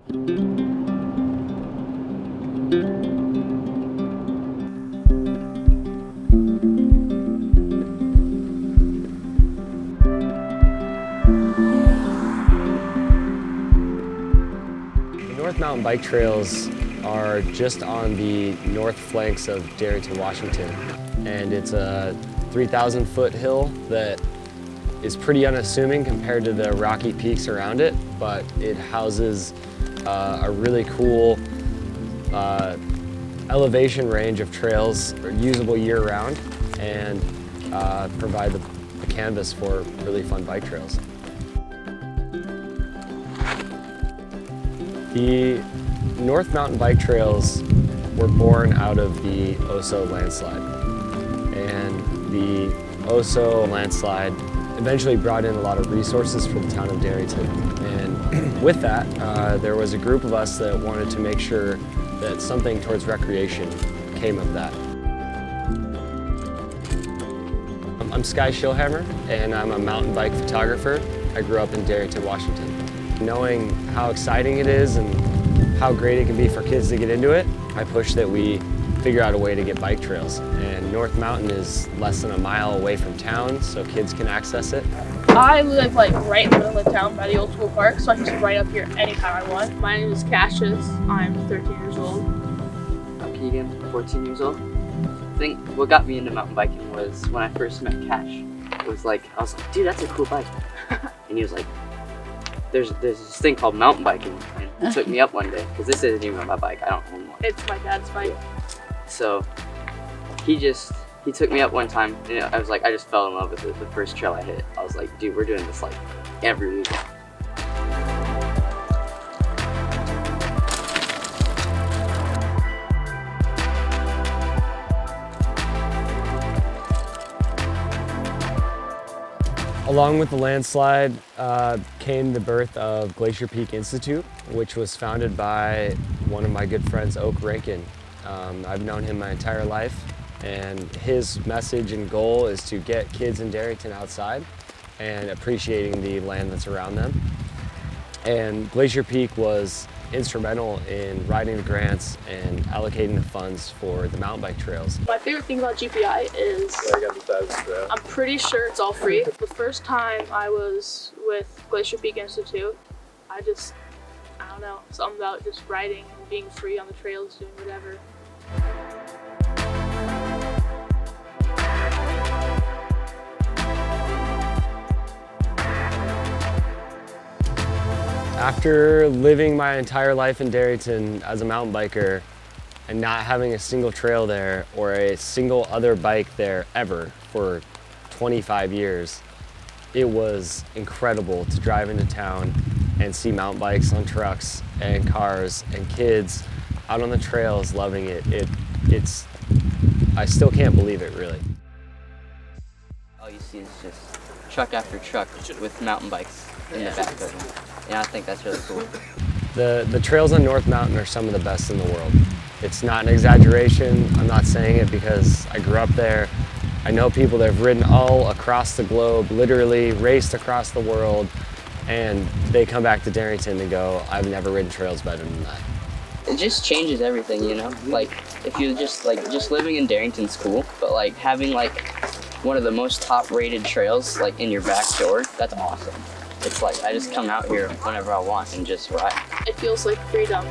The North Mountain Bike Trails are just on the north flanks of Darrington, Washington. And it's a 3,000-foot hill that is pretty unassuming compared to the rocky peaks around it, but it houses a really cool elevation range of trails usable year-round and provide the canvas for really fun bike trails. The North Mountain Bike Trails were born out of the Oso landslide. And the Oso landslide eventually brought in a lot of resources for the town of Darrington. And with that, there was a group of us that wanted to make sure that something towards recreation came of that. I'm Skye Schillhammer, and I'm a mountain bike photographer. I grew up in Darrington, Washington. Knowing how exciting it is and how great it can be for kids to get into it, I push that we figure out a way to get bike trails. And North Mountain is less than a mile away from town, so kids can access it. I live like right in the middle of town by the old school park, so I can just ride up here anytime I want. My name is Cassius. I'm 13 years old. I'm Keegan, 14 years old. I think what got me into mountain biking was when I first met Cash. I was like, dude, that's a cool bike. And he was like, there's this thing called mountain biking. And he took me up one day, because this isn't even my bike, I don't own one. It's my dad's bike. So he took me up one time, and I was like, I just fell in love with it the first trail I hit. I was like, dude, we're doing this like every week. Along with the landslide came the birth of Glacier Peak Institute, which was founded by one of my good friends, Oak Rankin. I've known him my entire life, and his message and goal is to get kids in Darrington outside and appreciating the land that's around them. And Glacier Peak was instrumental in writing the grants and allocating the funds for the mountain bike trails. My favorite thing about GPI is I'm pretty sure it's all free. The first time I was with Glacier Peak Institute, I don't know, something about just riding and being free on the trails, doing whatever. After living my entire life in Darrington as a mountain biker and not having a single trail there or a single other bike there ever for 25 years, it was incredible to drive into town and see mountain bikes on trucks and cars and kids out on the trails loving it. I still can't believe it, really. All you see is just truck after truck with mountain bikes in the back of them. And I think that's really cool. The trails on North Mountain are some of the best in the world. It's not an exaggeration. I'm not saying it because I grew up there. I know people that have ridden all across the globe, literally raced across the world, and they come back to Darrington and go, I've never ridden trails better than that. It just changes everything, you know? Like, if you just living in Darrington's cool, but like having like one of the most top rated trails like in your back door, that's awesome. It's like, I just come out here whenever I want and just ride. It feels like freedom.